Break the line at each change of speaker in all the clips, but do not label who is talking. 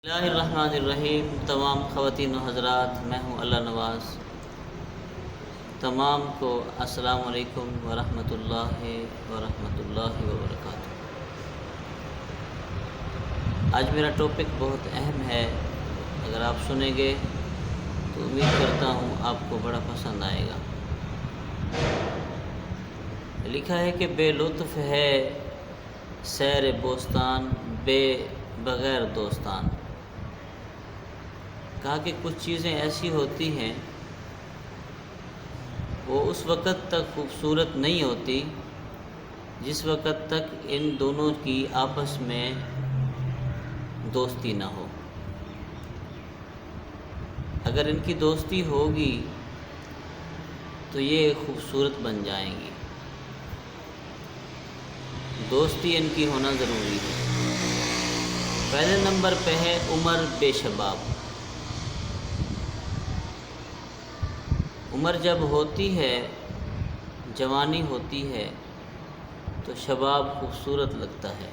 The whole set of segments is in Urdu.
بسم اللہ الرحمن الرحیم۔ تمام خواتین و حضرات، میں ہوں اللہ نواز، تمام کو السلام علیکم ورحمۃ اللہ وبرکاتہ۔ آج میرا ٹاپک بہت اہم ہے، اگر آپ سنیں گے تو امید کرتا ہوں آپ کو بڑا پسند آئے گا۔ لکھا ہے کہ بے لطف ہے سیر بوستان، بغیر دوستان۔ کہا کہ کچھ چیزیں ایسی ہوتی ہیں وہ اس وقت تک خوبصورت نہیں ہوتی جس وقت تک ان دونوں کی آپس میں دوستی نہ ہو۔ اگر ان کی دوستی ہوگی تو یہ خوبصورت بن جائیں گی۔ دوستی ان کی ہونا ضروری ہے۔ پہلے نمبر پہ ہے عمر بے شباب۔ عمر جب ہوتی ہے، جوانی ہوتی ہے تو شباب خوبصورت لگتا ہے۔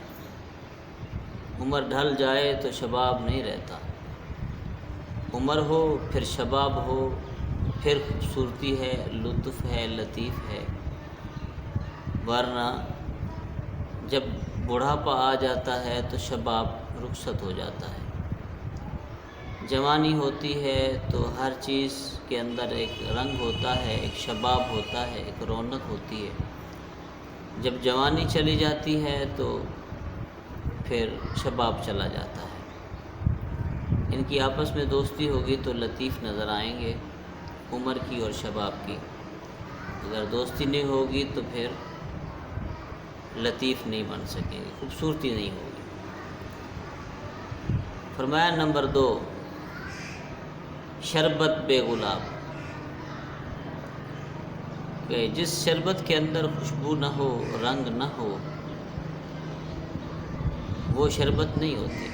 عمر ڈھل جائے تو شباب نہیں رہتا۔ عمر ہو پھر شباب ہو پھر خوبصورتی ہے، لطف ہے، لطیف ہے، ورنہ جب بڑھاپا آ جاتا ہے تو شباب رخصت ہو جاتا ہے۔ جوانی ہوتی ہے تو ہر چیز کے اندر ایک رنگ ہوتا ہے، ایک شباب ہوتا ہے، ایک رونق ہوتی ہے۔ جب جوانی چلی جاتی ہے تو پھر شباب چلا جاتا ہے۔ ان کی آپس میں دوستی ہوگی تو لطیف نظر آئیں گے، عمر کی اور شباب کی۔ اگر دوستی نہیں ہوگی تو پھر لطیف نہیں بن سکیں گے، خوبصورتی نہیں ہوگی۔ فرمایا نمبر 2، شربت بے گلاب، کہ جس شربت کے اندر خوشبو نہ ہو، رنگ نہ ہو، وہ شربت نہیں ہوتی۔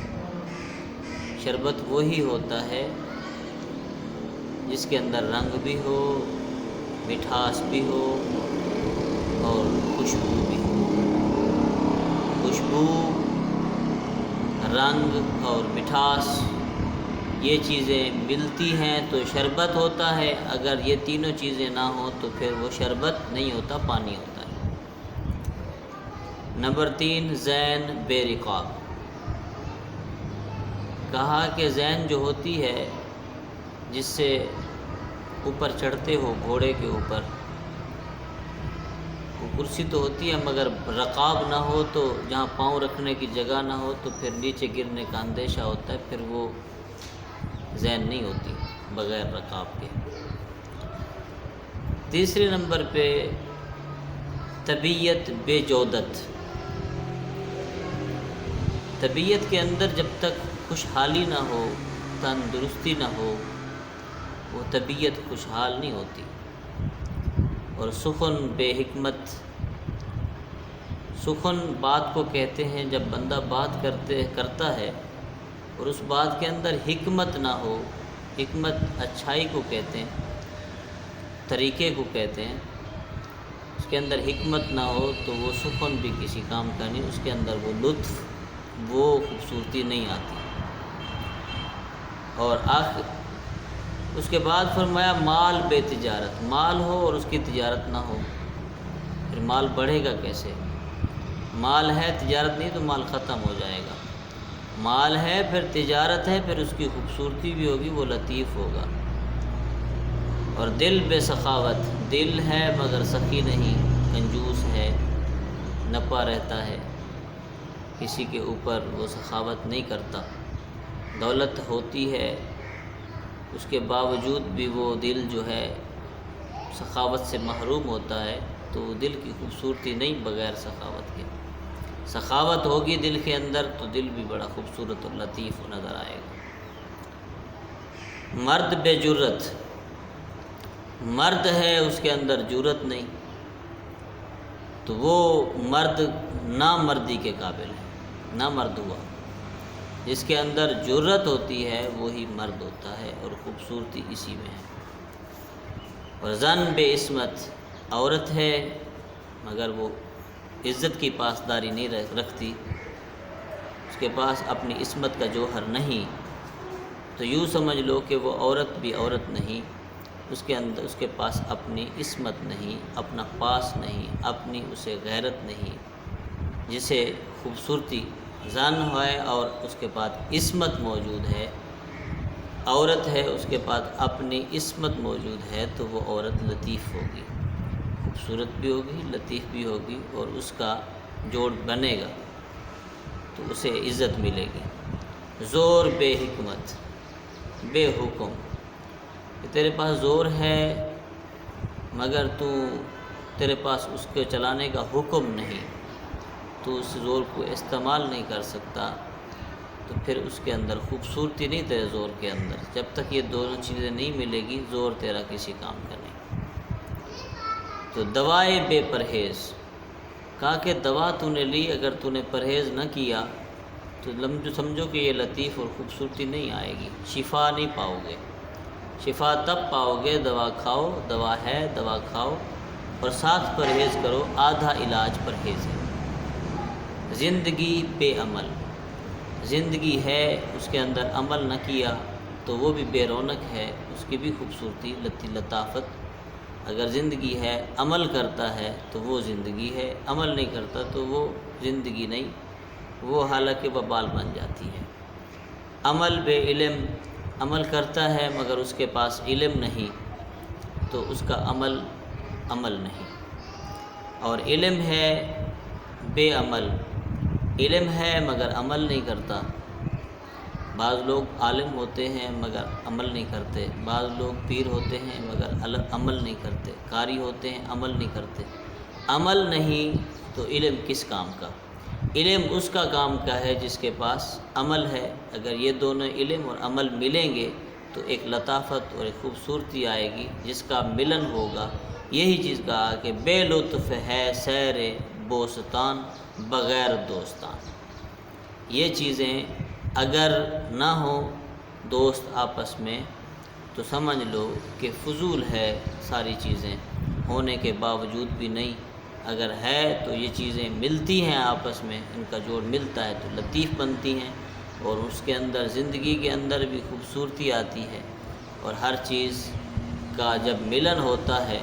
شربت وہی ہوتا ہے جس کے اندر رنگ بھی ہو، مٹھاس بھی ہو اور خوشبو بھی ہو۔ خوشبو، رنگ اور مٹھاس، یہ چیزیں ملتی ہیں تو شربت ہوتا ہے۔ اگر یہ تینوں چیزیں نہ ہوں تو پھر وہ شربت نہیں ہوتا، پانی ہوتا ہے۔ نمبر 3، زین بے رقاب۔ کہا کہ زین جو ہوتی ہے، جس سے اوپر چڑھتے ہو گھوڑے کے اوپر، وہ کرسی تو ہوتی ہے مگر رقاب نہ ہو تو جہاں پاؤں رکھنے کی جگہ نہ ہو تو پھر نیچے گرنے کا اندیشہ ہوتا ہے، پھر وہ زین نہیں ہوتی بغیر رقاب کے۔ تیسرے نمبر پہ طبیعت بے جودت۔ طبیعت کے اندر جب تک خوشحالی نہ ہو، تندرستی نہ ہو، وہ طبیعت خوشحال نہیں ہوتی۔ اور سخن بے حکمت، سخن بات کو کہتے ہیں جب بندہ بات کرتا ہے اور اس بات کے اندر حکمت نہ ہو۔ حکمت اچھائی کو کہتے ہیں، طریقے کو کہتے ہیں۔ اس کے اندر حکمت نہ ہو تو وہ سخن بھی کسی کام کا نہیں، اس کے اندر وہ لطف، وہ خوبصورتی نہیں آتی۔ اور اس کے بعد فرمایا مال بے تجارت۔ مال ہو اور اس کی تجارت نہ ہو، پھر مال بڑھے گا کیسے؟ مال ہے، تجارت نہیں تو مال ختم ہو جائے گا۔ مال ہے پھر تجارت ہے، پھر اس کی خوبصورتی بھی ہوگی، وہ لطیف ہوگا۔ اور دل بے سخاوت، دل ہے مگر سخی نہیں، کنجوس ہے، نپا رہتا ہے، کسی کے اوپر وہ سخاوت نہیں کرتا۔ دولت ہوتی ہے، اس کے باوجود بھی وہ دل جو ہے سخاوت سے محروم ہوتا ہے، تو وہ دل کی خوبصورتی نہیں بغیر سخاوت کے۔ سخاوت ہوگی دل کے اندر تو دل بھی بڑا خوبصورت اور لطیف نظر آئے گا۔ مرد بے جرت، مرد ہے اس کے اندر جرت نہیں تو وہ مرد نامردی کے قابل ہے، نامرد ہوا۔ جس کے اندر جرت ہوتی ہے وہی مرد ہوتا ہے، اور خوبصورتی اسی میں ہے۔ اور زن بے عصمت، عورت ہے مگر وہ عزت کی پاسداری نہیں رکھتی، اس کے پاس اپنی عصمت کا جوہر نہیں، تو یوں سمجھ لو کہ وہ عورت بھی عورت نہیں، اس کے پاس اپنی عصمت نہیں، اپنا پاس نہیں، اپنی اسے غیرت نہیں، جسے خوبصورتی زن ہے اور اس کے بعد عصمت موجود ہے، عورت ہے اس کے بعد اپنی عصمت موجود ہے، تو وہ عورت لطیف ہوگی، خوبصورت بھی ہوگی، لطیف بھی ہوگی، اور اس کا جوڑ بنے گا تو اسے عزت ملے گی۔ زور بے حکمت، بے حکم، کہ تیرے پاس زور ہے مگر تیرے پاس اس کے چلانے کا حکم نہیں، تو اس زور کو استعمال نہیں کر سکتا، تو پھر اس کے اندر خوبصورتی نہیں تیرے زور کے اندر۔ جب تک یہ دونوں چیزیں نہیں ملے گی، زور تیرا کسی کام کا نہیں۔ تو دوائے بے پرہیز، کہا کہ دوا تو نے لی، اگر تو نے پرہیز نہ کیا تو سمجھو کہ یہ لطیف اور خوبصورتی نہیں آئے گی، شفا نہیں پاؤ گے۔ شفا تب پاؤ گے دوا کھاؤ، دوا ہے دوا کھاؤ، اور ساتھ پرہیز کرو، آدھا علاج پرہیز ہے۔ زندگی بے عمل، زندگی ہے اس کے اندر عمل نہ کیا تو وہ بھی بے رونق ہے، اس کی بھی خوبصورتی لطافت۔ اگر زندگی ہے عمل کرتا ہے تو وہ زندگی ہے، عمل نہیں کرتا تو وہ زندگی نہیں، وہ حالانکہ وبال بن جاتی ہے۔ عمل بے علم، عمل کرتا ہے مگر اس کے پاس علم نہیں تو اس کا عمل نہیں۔ اور علم ہے بے عمل، علم ہے مگر عمل نہیں کرتا۔ بعض لوگ عالم ہوتے ہیں مگر عمل نہیں کرتے، بعض لوگ پیر ہوتے ہیں مگر عمل نہیں کرتے، قاری ہوتے ہیں عمل نہیں کرتے۔ عمل نہیں تو علم کس کام کا؟ علم اس کا کام کا ہے جس کے پاس عمل ہے۔ اگر یہ دونوں علم اور عمل ملیں گے تو ایک لطافت اور ایک خوبصورتی آئے گی جس کا ملن ہوگا۔ یہی چیز کہا کہ بے لطف ہے سیر بوستان بغیر دوستان۔ یہ چیزیں اگر نہ ہوں دوست آپس میں تو سمجھ لو کہ فضول ہے، ساری چیزیں ہونے کے باوجود بھی نہیں۔ اگر ہے تو یہ چیزیں ملتی ہیں آپس میں، ان کا جوڑ ملتا ہے تو لطیف بنتی ہیں، اور اس کے اندر زندگی کے اندر بھی خوبصورتی آتی ہے، اور ہر چیز کا جب ملن ہوتا ہے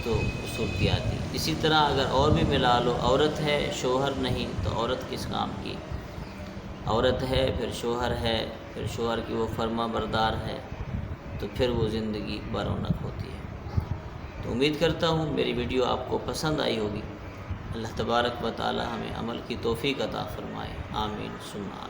تو خوبصورتی آتی ہے۔ اسی طرح اگر اور بھی ملا لو، عورت ہے شوہر نہیں تو عورت کس کام کی؟ عورت ہے پھر شوہر ہے، پھر شوہر کی وہ فرما بردار ہے، تو پھر وہ زندگی برونق ہوتی ہے۔ تو امید کرتا ہوں میری ویڈیو آپ کو پسند آئی ہوگی۔ اللہ تبارک و تعالی ہمیں عمل کی توفیق عطا فرمائے، آمین ثم آمین۔